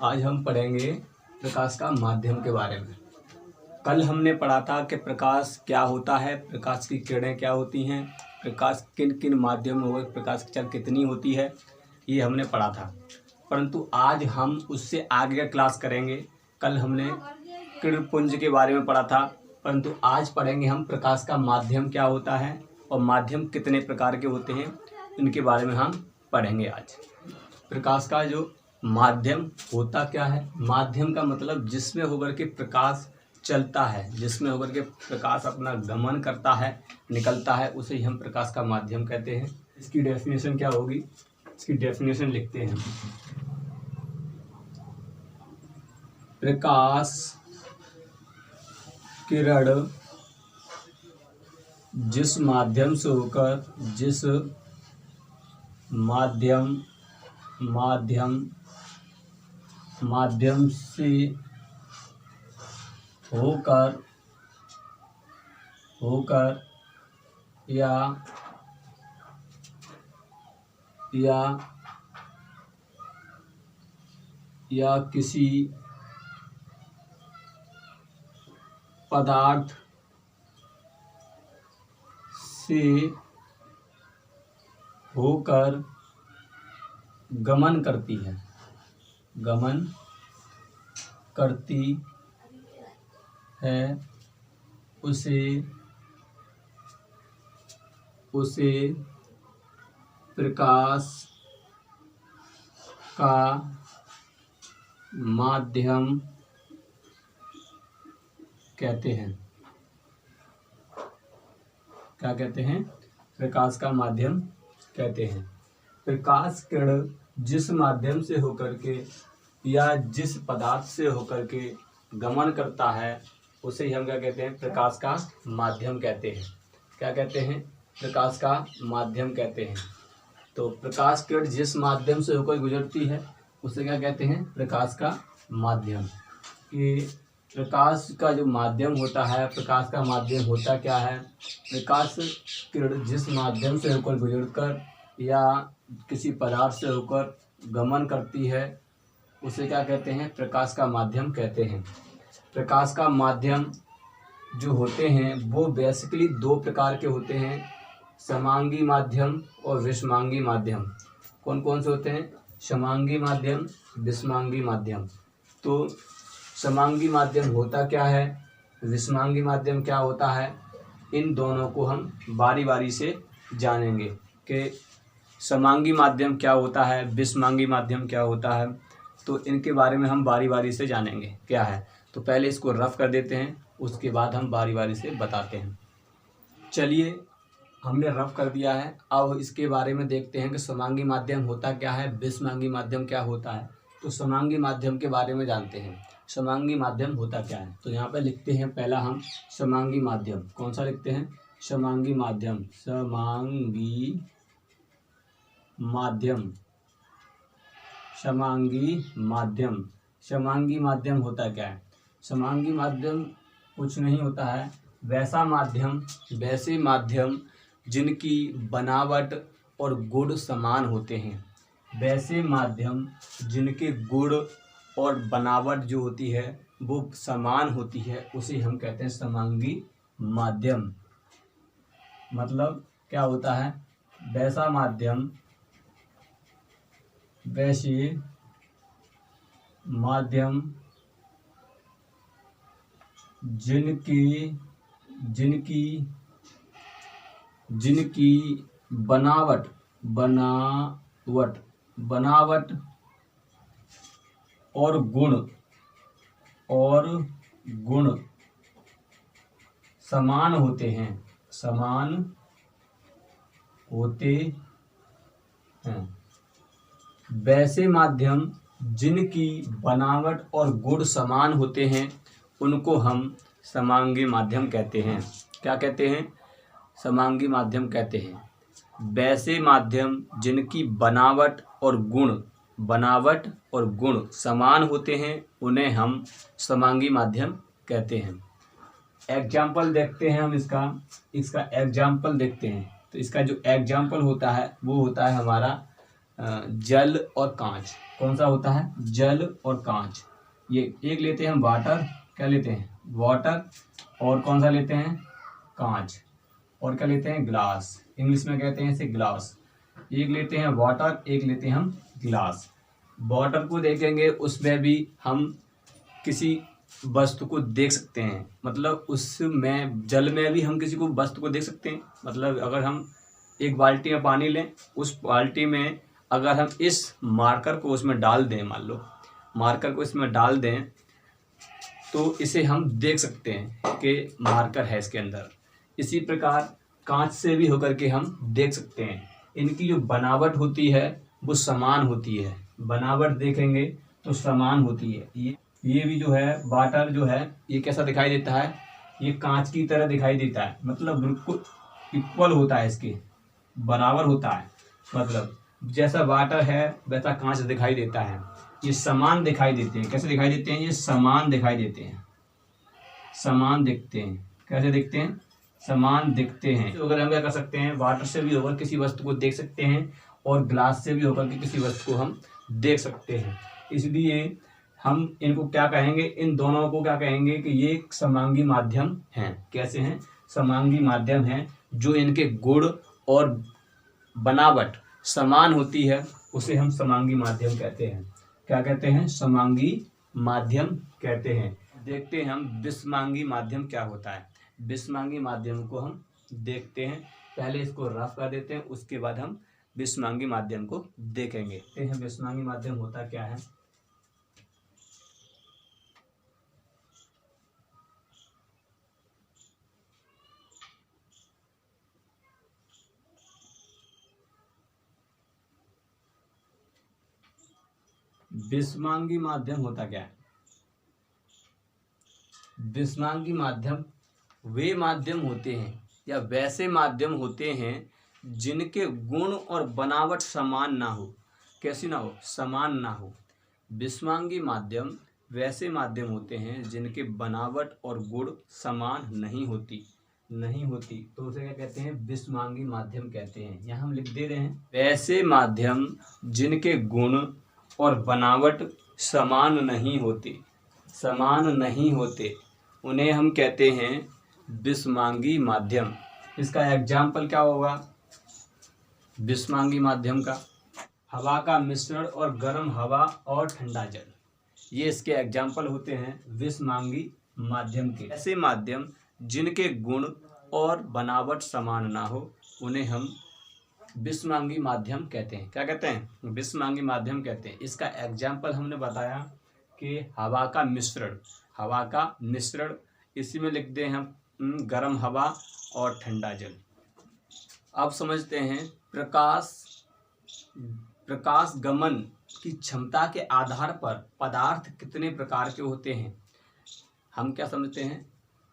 आज हम पढ़ेंगे प्रकाश का माध्यम के बारे में। कल हमने पढ़ा था कि प्रकाश क्या होता है, प्रकाश की किरणें क्या होती हैं, प्रकाश किन किन माध्यमों में प्रकाश की चाल कितनी होती है, ये हमने पढ़ा था। परंतु आज हम उससे आगे का क्लास करेंगे। कल हमने किरणपुंज के बारे में पढ़ा था, परंतु आज पढ़ेंगे हम प्रकाश का माध्यम क्या होता है और माध्यम कितने प्रकार के होते हैं, इनके बारे में हम पढ़ेंगे आज। प्रकाश का जो माध्यम होता क्या है, माध्यम का मतलब जिसमें होकर के प्रकाश चलता है, जिसमें होकर के प्रकाश अपना गमन करता है, निकलता है, उसे ही हम प्रकाश का माध्यम कहते हैं। इसकी डेफिनेशन क्या होगी, इसकी डेफिनेशन लिखते हैं। प्रकाश किरण जिस माध्यम से होकर माध्यम से होकर या किसी पदार्थ से होकर गमन करती है, उसे प्रकाश का माध्यम कहते हैं। क्या कहते हैं? प्रकाश का माध्यम कहते हैं। प्रकाश किरण जिस माध्यम से होकर के या जिस पदार्थ से होकर के गमन करता है, उसे ही हम क्या कहते हैं? प्रकाश का माध्यम कहते हैं। क्या कहते हैं? प्रकाश का माध्यम कहते हैं। तो प्रकाश किरण जिस माध्यम से होकर गुजरती है, उसे क्या कहते हैं? प्रकाश का माध्यम। ये प्रकाश का जो माध्यम होता है, प्रकाश का माध्यम होता क्या है? प्रकाश किरण जिस माध्यम से होकर गुजरकर या किसी पदार्थ से होकर गमन करती है, उसे क्या कहते हैं? प्रकाश का माध्यम कहते हैं। प्रकाश का माध्यम जो होते हैं वो बेसिकली दो प्रकार के होते हैं, समांगी माध्यम और विषमांगी माध्यम। कौन कौन से होते हैं? समांगी माध्यम, विषमांगी माध्यम। तो समांगी माध्यम होता क्या है, विषमांगी माध्यम क्या होता है, इन दोनों को हम बारी बारी से जानेंगे कि समांगी माध्यम क्या होता है, विषमांगी माध्यम क्या होता है। तो इनके बारे में हम बारी बारी से जानेंगे क्या है। तो पहले इसको रफ कर देते हैं, उसके बाद हम बारी बारी से बताते हैं। चलिए, हमने रफ कर दिया है, अब इसके बारे में देखते हैं कि समांगी माध्यम होता क्या है, विषमांगी माध्यम क्या होता है। तो समांगी माध्यम के बारे में जानते हैं। समांगी माध्यम होता क्या है, तो यहाँ पे लिखते हैं पहला हम समांगी माध्यम। कौन सा लिखते हैं? समांगी माध्यम। समांगी माध्यम होता क्या है? समांगी माध्यम कुछ नहीं होता है, वैसे माध्यम जिनकी बनावट और गुण समान होते हैं। वैसे माध्यम जिनके गुण और बनावट जो होती है वो समान होती है, उसे हम कहते हैं समांगी माध्यम। मतलब क्या होता है? वैसे माध्यम जिनकी बनावट और गुण समान होते हैं। वैसे माध्यम जिनकी बनावट और गुण समान होते हैं, उनको हम समांगी माध्यम कहते हैं। क्या कहते हैं? समांगी माध्यम कहते हैं। वैसे माध्यम जिनकी बनावट और गुण समान होते हैं, उन्हें हम समांगी माध्यम कहते हैं। एग्जाम्पल देखते हैं हम इसका एग्जाम्पल देखते हैं। तो इसका जो एग्जाम्पल होता है वो होता है हमारा जल और कांच। कौन सा होता है? जल और कांच। ये एक लेते हैं हम वाटर, क्या लेते हैं? वाटर। और कौन सा लेते हैं? कांच। और क्या लेते हैं? ग्लास। इंग्लिश में कहते हैं इसे ग्लास। एक लेते हैं वाटर, एक लेते हैं हम ग्लास। वाटर को देखेंगे, उसमें भी हम किसी वस्तु को देख सकते हैं, मतलब उसमें जल में भी हम किसी को वस्तु को देख सकते हैं। मतलब अगर हम एक बाल्टी में पानी लें, उस बाल्टी में अगर हम इस मार्कर को उसमें डाल दें, मान लो मार्कर को इसमें डाल दें, तो इसे हम देख सकते हैं कि मार्कर है इसके अंदर। इसी प्रकार कांच से भी होकर के हम देख सकते हैं। इनकी जो बनावट होती है वो समान होती है। बनावट देखेंगे तो समान होती है। ये भी जो है वाटर जो है, ये कैसा दिखाई देता है? ये कांच की तरह दिखाई देता है, मतलब बिल्कुल इक्वल होता है, इसके बराबर होता है। मतलब जैसा वाटर है वैसा कांच दिखाई देता है। ये समान दिखाई देते हैं। कैसे दिखाई देते हैं? ये समान दिखाई देते हैं, समान दिखते हैं। कैसे दिखते हैं? समान दिखते हैं। तो अगर हम क्या कर सकते हैं, वाटर से भी होकर किसी वस्तु को देख सकते हैं और ग्लास से भी होकर के किसी वस्तु को हम देख सकते हैं। इसलिए हम इनको क्या कहेंगे? इन दोनों को क्या कहेंगे कि ये एक समांगी माध्यम हैं। कैसे हैं? समांगी माध्यम हैं। जो इनके गुण और बनावट समान होती है उसे हम समांगी माध्यम कहते हैं। क्या कहते हैं? समांगी माध्यम कहते हैं। देखते हैं हम विषमांगी माध्यम क्या होता है। विषमांगी माध्यम को हम देखते हैं। पहले इसको रफ कर देते हैं, उसके बाद हम विषमांगी माध्यम को देखेंगे। देखते हैं विषमांगी माध्यम होता क्या है। विषमांगी माध्यम होता क्या है? विषमांगी माध्यम वे माध्यम होते हैं या वैसे माध्यम होते हैं जिनके गुण और बनावट समान ना हो। कैसी ना हो? समान ना हो। विषमांगी माध्यम वैसे माध्यम होते हैं जिनके बनावट और गुण समान नहीं होती तो उसे क्या कहते हैं? विषमांगी माध्यम कहते हैं। यहाँ हम लिख दे रहे हैं, वैसे माध्यम जिनके गुण और बनावट समान नहीं होते उन्हें हम कहते हैं विषमांगी माध्यम। इसका एग्जाम्पल क्या होगा विषमांगी माध्यम का? हवा का मिश्रण और गर्म हवा और ठंडा जल, ये इसके एग्जाम्पल होते हैं विषमांगी माध्यम के। ऐसे माध्यम जिनके गुण और बनावट समान ना हो उन्हें हम विषमांगी माध्यम कहते हैं। क्या कहते हैं? विषमांगी माध्यम कहते हैं। इसका एग्जाम्पल हमने बताया कि हवा का मिश्रण, इसी में लिख दें हम गर्म हवा और ठंडा जल। अब समझते हैं प्रकाश गमन की क्षमता के आधार पर पदार्थ कितने प्रकार के होते हैं। हम क्या समझते हैं?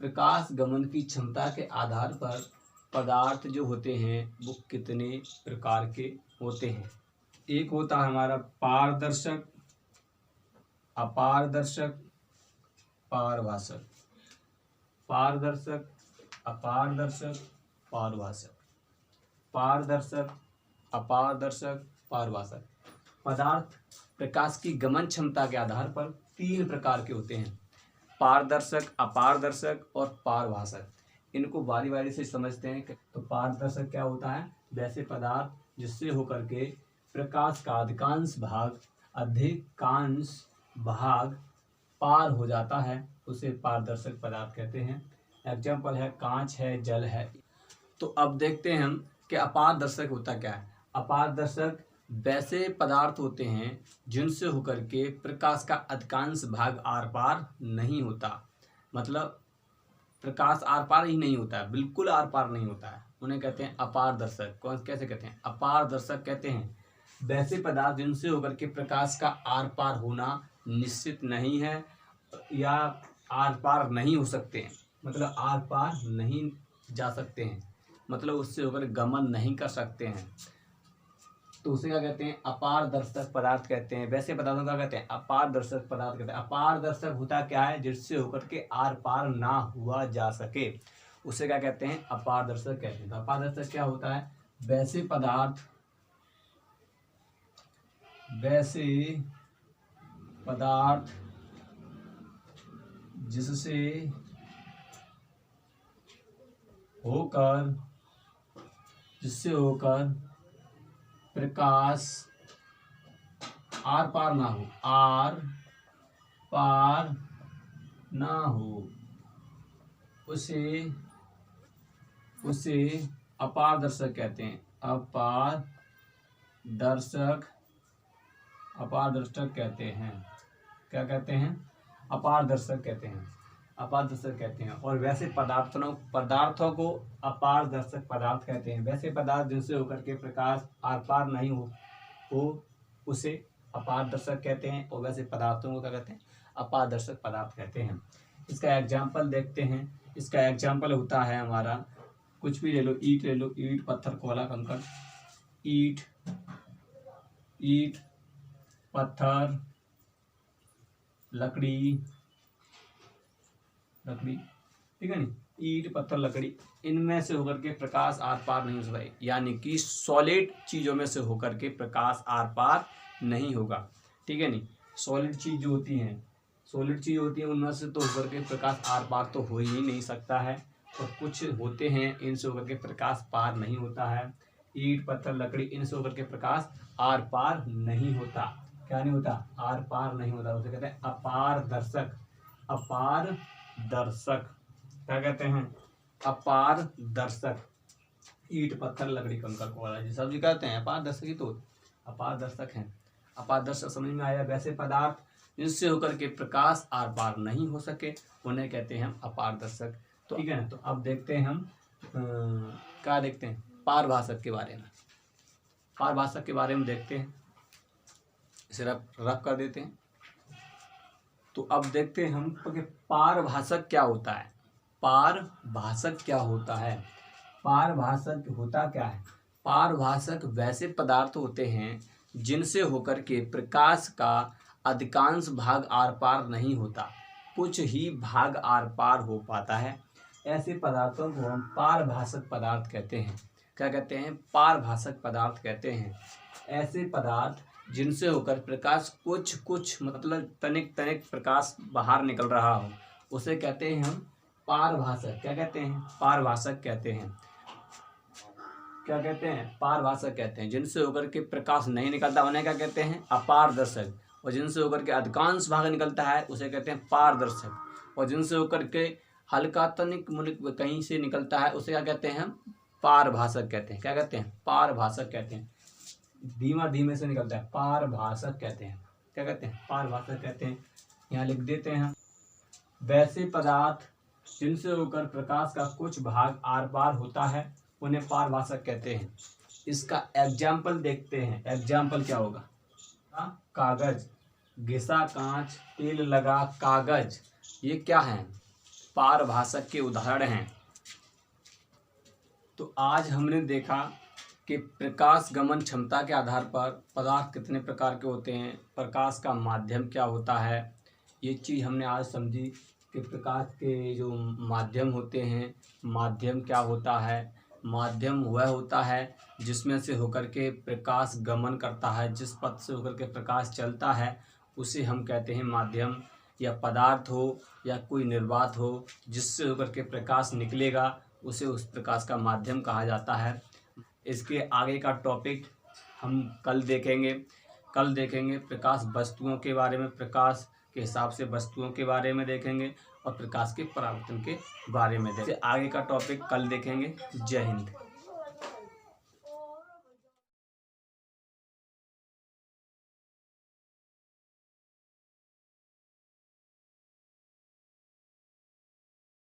प्रकाश गमन की क्षमता के आधार पर पदार्थ जो होते हैं वो कितने प्रकार के होते हैं। एक होता है हमारा पारदर्शक, अपारदर्शक, पारभाषक। पारदर्शक, अपारदर्शक, पारभाषक। पारदर्शक, अपारदर्शक, पारभाषक। पदार्थ प्रकाश की गमन क्षमता के आधार पर 3 प्रकार के होते हैं, पारदर्शक, अपारदर्शक और पारभाषक। इनको बारी बारी से समझते हैं। तो पारदर्शक क्या होता है? वैसे पदार्थ जिससे होकर के प्रकाश का अधिकांश भाग पार हो जाता है उसे पारदर्शक पदार्थ कहते हैं। एग्जाम्पल है कांच है, जल है। तो अब देखते हैं हम कि अपारदर्शक होता क्या है। अपारदर्शक वैसे पदार्थ होते हैं जिनसे होकर के प्रकाश का अधिकांश भाग आर पार नहीं होता। मतलब प्रकाश आर पार ही नहीं होता है, बिल्कुल आर पार नहीं होता है, उन्हें कहते हैं अपारदर्शक। कौन कैसे कहते हैं? अपारदर्शक कहते हैं वैसे पदार्थ जिनसे होकर के प्रकाश का आर पार होना निश्चित नहीं है या आर पार नहीं हो सकते हैं। मतलब आर पार नहीं जा सकते हैं, मतलब उससे होकर गमन नहीं कर सकते हैं, तो उसे क्या कहते हैं? अपारदर्शक पदार्थ कहते हैं। वैसे पदार्थों का कहते हैं अपारदर्शक पदार्थ कहते हैं। अपारदर्शक होता क्या है? जिससे होकर के आर पार ना हुआ जा सके, उसे क्या कहते हैं? अपारदर्शक कहते हैं। तो अपारदर्शक क्या होता है? वैसे पदार्थ वैसे पदार्थ जिससे होकर प्रकाश आर पार ना हो उसे अपारदर्शक कहते हैं। अपारदर्शक कहते हैं। क्या कहते हैं? अपारदर्शक कहते हैं। और वैसे पदार्थों को अपारदर्शक पदार्थ कहते हैं। वैसे पदार्थ जिनसे होकर के प्रकाश आर पार नहीं हो उसे अपारदर्शक कहते हैं। और वैसे पदार्थों को क्या कहते हैं? अपारदर्शक पदार्थ कहते हैं। इसका एग्जाम्पल देखते हैं। इसका एग्जाम्पल होता है हमारा, कुछ भी ले लो, ईट, पत्थर, कोयला, कंकड़। ईट, पत्थर, लकड़ी, ठीक है नी। ईट, पत्थर, लकड़ी, इनमें से होकर के प्रकाश आर पार नहीं हो सकता, यानी कि सॉलिड चीजों में से होकर के प्रकाश आर पार नहीं होगा, ठीक है नी। सॉलिड चीज होती हैं उनमें से तो होकर के प्रकाश आर पार तो हो ही नहीं सकता है। और कुछ होते हैं इनसे होकर के प्रकाश पार नहीं होता है। ईट, पत्थर, लकड़ी, इनसे होकर के प्रकाश आर पार नहीं होता। क्या नहीं होता? आर पार नहीं होता। उसे कहते हैं अपारदर्शक। क्या कहते हैं? अपारदर्शक। ईट, पत्थर, लकड़ी, कंकड़, कोयला, ये सब कहते हैं अपारदर्शक ही तो अपारदर्शक हैं। अपारदर्शक समझ में आया? वैसे पदार्थ जिनसे होकर के प्रकाश आर पार नहीं हो सके उन्हें कहते हैं हम अपारदर्शक। तो ठीक है ना। तो अब देखते हैं हम क्या देखते हैं? पारभाषक के बारे में देखते हैं। इसे रफ कर देते हैं। तो अब देखते हैं हम कि पारभाषक क्या होता है। पारभाषक होता क्या है? पारभाषक वैसे पदार्थ होते हैं जिनसे होकर के प्रकाश का अधिकांश भाग आर पार नहीं होता, कुछ ही भाग आर पार हो पाता है। ऐसे पदार्थों को हम पारभाषक पदार्थ कहते हैं। क्या कहते हैं? पारभाषक पदार्थ कहते हैं। ऐसे पदार्थ जिनसे होकर प्रकाश कुछ मतलब तनिक प्रकाश बाहर निकल रहा हो उसे कहते हैं हम पारभाषक। क्या कहते हैं? पारभाषक कहते हैं। क्या कहते हैं? पारभाषक कहते हैं। जिनसे होकर के प्रकाश नहीं निकलता उन्हें क्या कहते हैं? अपारदर्शक। और जिनसे होकर के अधिकांश भाग निकलता है उसे कहते हैं पारदर्शक। और जिनसे होकर के हल्का तनिक मुनिक कहीं से निकलता है उसे क्या कहते हैं? हम पारभाषक कहते हैं। क्या कहते हैं? पारभाषक कहते हैं। धीमे से निकलता है, पारभाषक कहते हैं। क्या कहते हैं? पारभाषक कहते हैं। यहाँ लिख देते हैं हम, वैसे पदार्थ जिनसे होकर प्रकाश का कुछ भाग आर पार होता है उन्हें पारभाषक कहते हैं। इसका एग्जाम्पल देखते हैं। एग्जाम्पल क्या होगा? कागज, घिसा कांच, तेल लगा कागज, ये क्या है? पारभाषक के उदाहरण हैं। तो आज हमने देखा कि प्रकाश गमन क्षमता के आधार पर पदार्थ कितने प्रकार के होते हैं, प्रकाश का माध्यम क्या होता है, ये चीज़ हमने आज समझी कि प्रकाश के जो माध्यम होते हैं, माध्यम क्या होता है। माध्यम वह होता है जिसमें से होकर के प्रकाश गमन करता है, जिस पथ से होकर के प्रकाश चलता है उसे हम कहते हैं माध्यम। या पदार्थ हो या कोई निर्वात हो जिससे होकर के प्रकाश निकलेगा उसे उस प्रकाश का माध्यम कहा जाता है। इसके आगे का टॉपिक हम कल देखेंगे। प्रकाश वस्तुओं के बारे में, प्रकाश के हिसाब से वस्तुओं के बारे में देखेंगे और प्रकाश के परावर्तन के बारे में देखेंगे। आगे का टॉपिक कल देखेंगे। जय हिंद।